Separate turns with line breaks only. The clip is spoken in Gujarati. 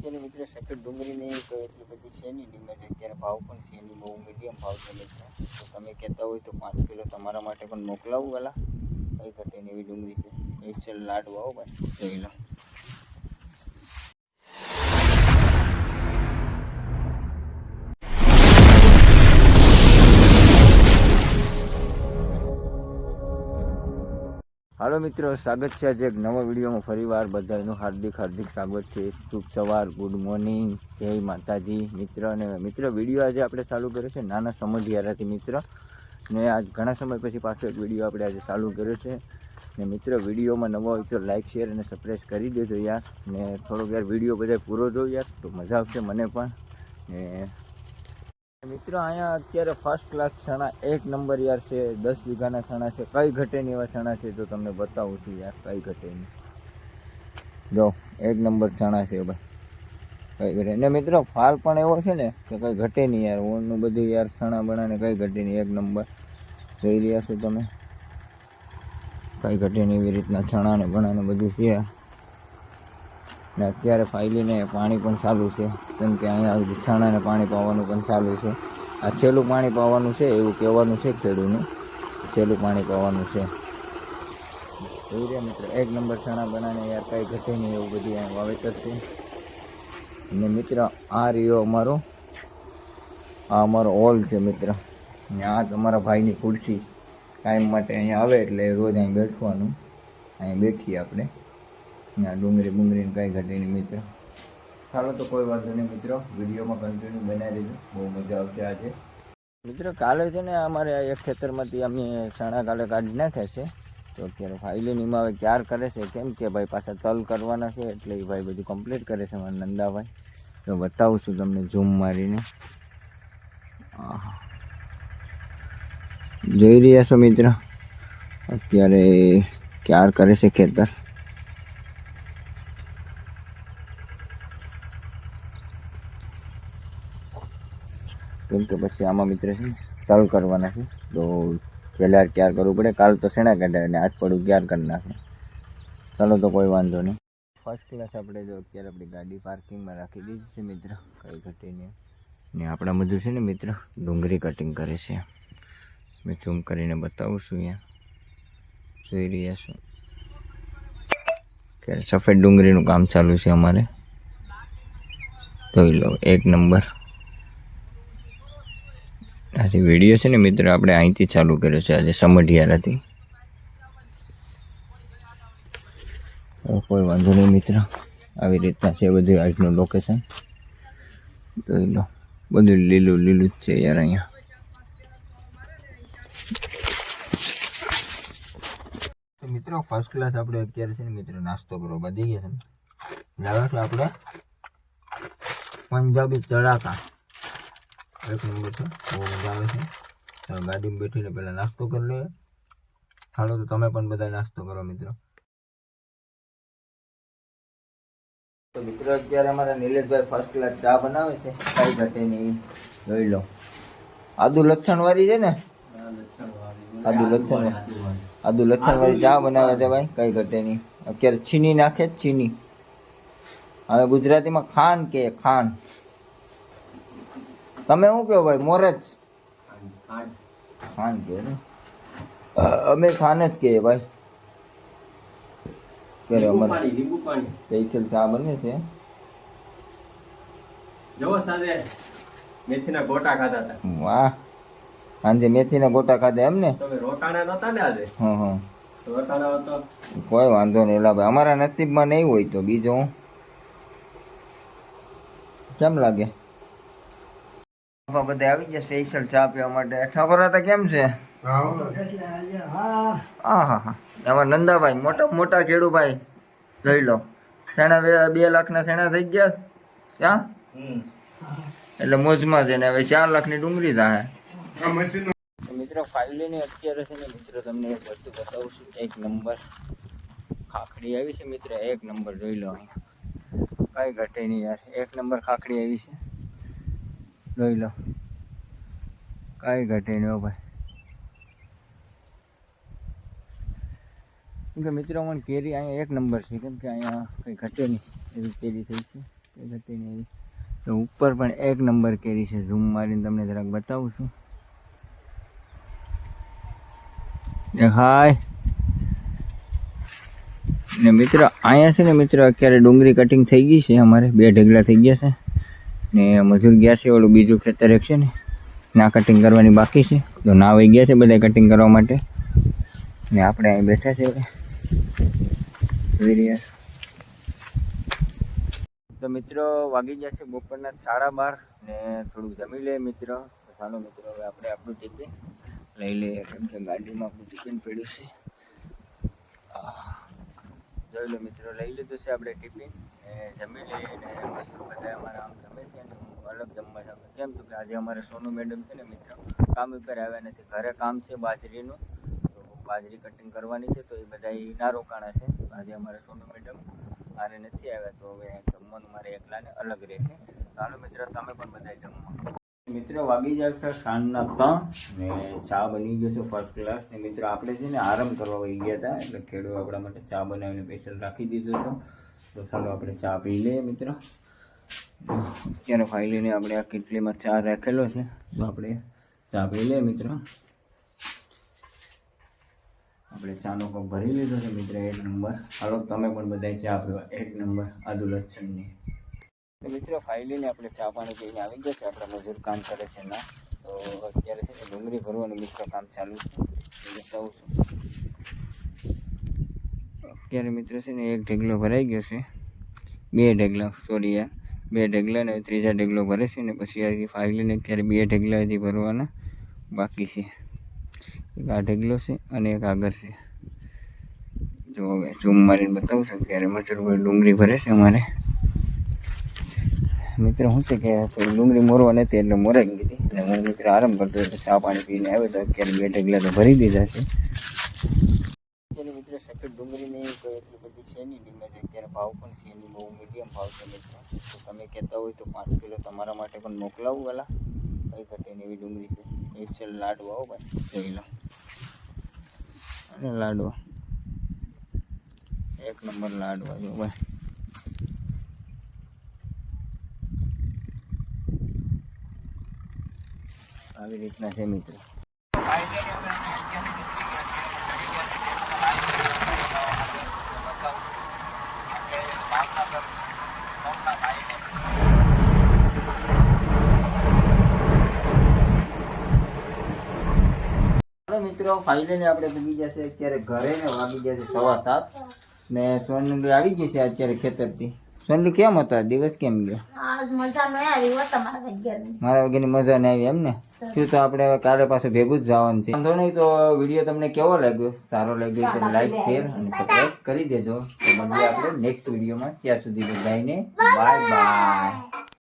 અત્યારે મિત્રો સફેદ ડુંગળીની તો એટલી બધી છે નહીં ડિમાન્ડ, અત્યારે ભાવ પણ છે નહીં, બહુ મીડિયમ ભાવ ચાલે છે. તો તમે કહેતા હોય તો 5 કિલો તમારા માટે પણ મોકલાવું વાલા, કઈ ઘટે એવી ડુંગળી છે. એક છે લાડવા હો ભાઈ, જોઈ લો. હાલો મિત્રો, સ્વાગત છે આજે એક નવા વિડીયોમાં. ફરીવાર બધાનું હાર્દિક સ્વાગત છે. શુભ સવાર, ગુડ મોર્નિંગ, જય માતાજી મિત્ર. અને મિત્ર વિડીયો આજે આપણે ચાલુ કર્યો છે નાના સમઢિયારાથી મિત્ર. ને આજ ઘણા સમય પછી પાછો એક વિડીયો આપણે આજે ચાલુ કર્યો છે. ને મિત્ર વિડીયોમાં નવા હોય તો લાઇક શેર અને સબસ્ક્રાઈબ કરી દેજો યાર. ને થોડોક યાર વિડીયો બધા પૂરો જોઉં યાર, તો મજા આવશે મને પણ. ને મિત્રો અહીંયા અત્યારે ફર્સ્ટ ક્લાસ ચણા એક નંબર યાર છે. 10 વીઘાના ચણા છે, કઈ ઘટે નહીં એવા ચણા છે. તો તમને બતાવું છું યાર, કઈ ઘટે નહીં. જો એક નંબર ચણા છે ભાઈ, કઈ ઘટે. અને મિત્રો ફાલ પણ એવો છે ને કે કઈ ઘટે નહીં યાર. ઓનું બધું યાર ચણા બનાને કઈ ઘટે નહીં, એક નંબર. જોઈ રહ્યા છો તમે, કઈ ઘટે નહીં એવી રીતના ચણા ને બનાને બધું છે. ને અત્યારે ફાઇલીને પાણી પણ ચાલુ છે, કેમ કે અહીંયા છાણાને પાણી પાવાનું પણ ચાલુ છે. આ છેલ્લું પાણી પાવાનું છે એવું કહેવાનું છે ખેડૂતનું, છેલ્લું પાણી પાવાનું છે. એવું છે મિત્ર, એક નંબર ચણા બનાને યાર કઈ ઘટે નહીં એવું બધું અહીંયા વાવેતર છે. અને મિત્ર આ રહ્યો અમારો હોલ છે મિત્ર. અને આ તમારા ભાઈની ખુરશી, કાયમ માટે અહીંયા આવે એટલે રોજ અહીં બેઠવાનું. અહીં બેઠીએ આપણે. ત્યાં ડુંગળીને કાંઈ ઘટે નહીં મિત્ર. ચાલો તો કોઈ વાંધો નહીં મિત્રો, વિડીયોમાં કન્ટિન્યુ બનાવી દેજો, બહુ મજા આવશે આજે. મિત્રો કાલે છે ને અમારે એક ખેતરમાંથી અમે ચણા કાલે કાઢી નાખ્યા છે. તો અત્યારે ફાઇલીનીમાં હવે ક્યાર કરે છે, કેમ કે ભાઈ પાછા તલ કરવાના છે, એટલે એ ભાઈ બધું કમ્પ્લીટ કરે છે મારા નંદાભાઈ. તો બતાવું છું તમને ઝૂમ મારીને. જોઈ રહ્યા છો મિત્ર, અત્યારે ક્યાર કરે છે ખેતર. કેમ કે પછી આમાં મિત્ર છે તલ કરવાના છે, તો પહેલાં ક્યાર કરવું પડે. કાલ તો શેણા કાઢે અને આજ પડું ક્યાર કરી નાખે. ચાલો તો કોઈ વાંધો નહીં. ફર્સ્ટ ક્લાસ આપણે જો અત્યારે આપણી ગાડી પાર્કિંગમાં રાખી દીધી છે મિત્ર, કંઈ ઘટે નહીં. ને આપણા મજૂર છે ને મિત્ર ડુંગળી કટિંગ કરે છે. મેં ઝૂમ કરીને બતાવું છું અહીંયા, જોઈ રહ્યા છો. ત્યારે સફેદ ડુંગળીનું કામ ચાલુ છે અમારે, જોઈ લો. એક નંબર. આજે વિડીયો છે ને મિત્ર આપણે અહીંથી ચાલુ કર્યો છે, આજે સમઢિયારાથી. કોઈ વાંધો નહીં મિત્ર, આવી રીતના છે બધું આજનું લોકેશન. જોઈ લો, બધું લીલું જ છે યાર અહીંયા. તો મિત્રો ફર્સ્ટ ક્લાસ આપણે અત્યારે છે ને મિત્રો નાસ્તો કરવા બધી ગયા છે. લાવે છે આપણે પંજાબી તડાકા, એક નંબર છે, બહુ મજા આવે છે. ગાડીમાં બેઠીને પહેલાં નાસ્તો કરી લઈએ. ચાલો તો તમે પણ બધા નાસ્તો કરો મિત્રો. તો મિત્રો અત્યારે અમારા નિલેશભાઈ ફર્સ્ટ ક્લાસ ચા બનાવે છે, કઈ ઘટે નહીં. જોઈ લો, આદુ લક્ષણ વાળી છે ને, આદુ લક્ષણ વાળી ચા બનાવે છે ભાઈ, કઈ ઘટે નહીં. અત્યારે ચીની નાખે, ચીની. હવે ગુજરાતીમાં ખાંડ કે ખાંડ, તમે શું કહો ભાઈ? મોરચ ખાંડ કહે ને, અમે ખાન જ કહીએ ભાઈ. ત્યારે અમારે સ્પેશિયલ ચા બને છે.
મેથીના ગોટા ખાધા હતા.
વાહ, સાંજે મેથીના ગોટા ખાધા એમ ને?
તમે રોટાણા નતા ને આજે?
હા,
રોટાણા હતો.
કોઈ વાંધો નહીં એલા ભાઈ, અમારા નસીબમાં નહીં હોય તો બીજો કેમ લાગે. બધા આવી ગયા સ્પેશિયલ ચા પીવા માટે. ઠાકોર હતા કેમ છે? હા, એમાં નંદાભાઈ મોટા ખેડૂભાઈ, જોઈ લો. શેણા 2 લાખના શેણા થઈ ગયા ક્યાં, એટલે મોજમાં છે ને. હવે 4 લાખની ડુંગળી થાય. મિત્રો ફાઇલીની અત્યારે છે ને મિત્રો તમને એક વસ્તુ બતાવું છું. એક નંબર ખાખડી આવી છે મિત્ર, એક નંબર. જોઈ લો અહીંયા, કઈ ઘટે નહીં યાર. એક નંબર ખાખડી આવી છે, જોઈ લો. કઈ ઘટે નહીં હો ભાઈ. કેમ કે મિત્રો મને કેરી અહીંયા એક નંબર છે, કેમ કે અહીંયા કંઈ ઘટે નહીં એવી કેરી થઈ છે. એ હતી ને એવી. તો ઉપર પણ એક નંબર કેરી છે. ઝૂમ મારીને તમને જરાક બતાવું છું. હાય ને મિત્ર, અહીંયા છે ને મિત્ર અત્યારે ડુંગળી કટિંગ થઈ ગઈ છે. અમારે 2 ઢગલા થઈ ગયા છે ને મજૂર ગયા છે. ઓલું બીજું ખેતર એક છે ને ના કટિંગ કરવાની બાકી છે. તો ના વહી ગયા છે બધા કટિંગ કરવા માટે ને આપણે અહીં બેઠા છે. જોઈ રહ્યા તો મિત્રો વાગી ગયા છે બપોરના 12:30 ને થોડુંક જમી લે મિત્ર. તો ચાલો મિત્રો હવે આપણે આપણું ટિફિન લઈ લઈએ, કેમ કે ગાડીમાં આપણું ટિફિન પડ્યું છે. જોઈ લો મિત્રો, લઈ લીધું છે આપણે ટિફિન ને જમી લઈએ. ને બધા અમારા આમ જમે છે ને હું અલગ જમવા જાઉં. કેમ તો કે આજે અમારે સોનુ મેડમ છે ને મિત્ર કામ ઉપર આવ્યા નથી. ઘરે કામ છે બાજરીનું, તો બાજરી કટિંગ કરવાની છે. તો એ બધા ના રોકાણા છે. આજે અમારે સોનુ મેડમ મારે નથી આવ્યા. તો હવે જમવાનું મારે એકલાને અલગ રહેશે. ચાલો મિત્ર, તમે પણ બધા જમવા. મિત્રો વાગી જશે સાંજના 3 ને ચા બની ગયો છે ફર્સ્ટ ક્લાસ. ને મિત્રો આપણે છે ને આરામ કરવા વહી ગયા હતા, એટલે ખેડૂત આપણા માટે ચા બનાવીને સ્પેશિયલ રાખી દીધો હતો. તો ચાલો આપણે ચા પી લઈએ મિત્રો. અત્યારે ફાઇલીને આપણે આ કેટલીમાં ચા રાખેલો છે, તો આપણે ચા પી લઈએ મિત્રો. આપણે ચાનો કપ ભરી લીધો છે મિત્ર, 1 નંબર. હાલો તમે પણ બધા ચા પીવા 1 નંબર આદુ લસણની. તો મિત્રો ફાઇલીને આપણે ચા પાણી પીને આવી ગયા છે. આપણા મજૂર કામ કરે છે ના, તો અત્યારે છે ને ડુંગળી ભરવાનું મિત્ર કામ ચાલુ છે. બતાવું છું. અત્યારે મિત્ર છે ને 1 ઢગલો ભરાઈ ગયો છે. 2 ઢગલા, સોરી યાર, 2 ઢગલા ને 3જા ઢગલો ભરે છે ને પછી આ ફાઇલીને અત્યારે 2 ઢગલા હજી ભરવાના બાકી છે. એક આ ઢગલો છે અને એક આગળ છે. જો હવે ઝૂમ મારીને બતાવું છું. અત્યારે મજૂર ડુંગળી ભરે છે અમારે. મિત્ર શું છે કે થોડી ડુંગળી મોરવા નથી એટલે મોરાઈ ગઈ હતી. અને હું મિત્ર આરામ કરતો એટલે ચા પાણી પીને આવ્યો તો અત્યારે 2 ઢગલા તો ભરી દીધા છે. મિત્ર સફેદ ડુંગળીની કોઈ એટલી બધી છે નહીં ડિમાન્ડ. અત્યારે ભાવ પણ છે એની બહુ મીડિયમ ભાવ છે મિત્ર. તો તમે કહેતા હોય તો 5 કિલો તમારા માટે પણ મોકલાવું વાલા. કઈ ઘટે એવી ડુંગળી છે. એક છે લાડવા. હો ભાઈ, જોઈ લો. અને લાડવા 1 નંબર લાડવા જો ભાઈ. આવી રીતના છે મિત્રો. મિત્રો ફાઇનલી આપણે પૂગી જશે અત્યારે ઘરે ને વાગી જશે 7:15 ને સોનુ આવી ગઈ છે અત્યારે ખેતરથી. સોનુ કેમ હતો દિવસ, કેમ ગયો?
આજ મજા ન આવી હો તમારા ઘરની.
મારા વગરની મજા નહીં આવી એમ ને? શું તો આપણે હવે કાલે પાછું ભેગું જ જવાનું છે. વાંધો નહીં. તો વિડીયો તમને કેવો લાગ્યો? સારો લાગ્યો તો લાઈક, શેર અને સબસ્ક્રાઇબ કરી દેજો. તો મળીએ આપણે નેક્સ્ટ વિડીયોમાં. ત્યાં સુધી બધાને બાય બાય.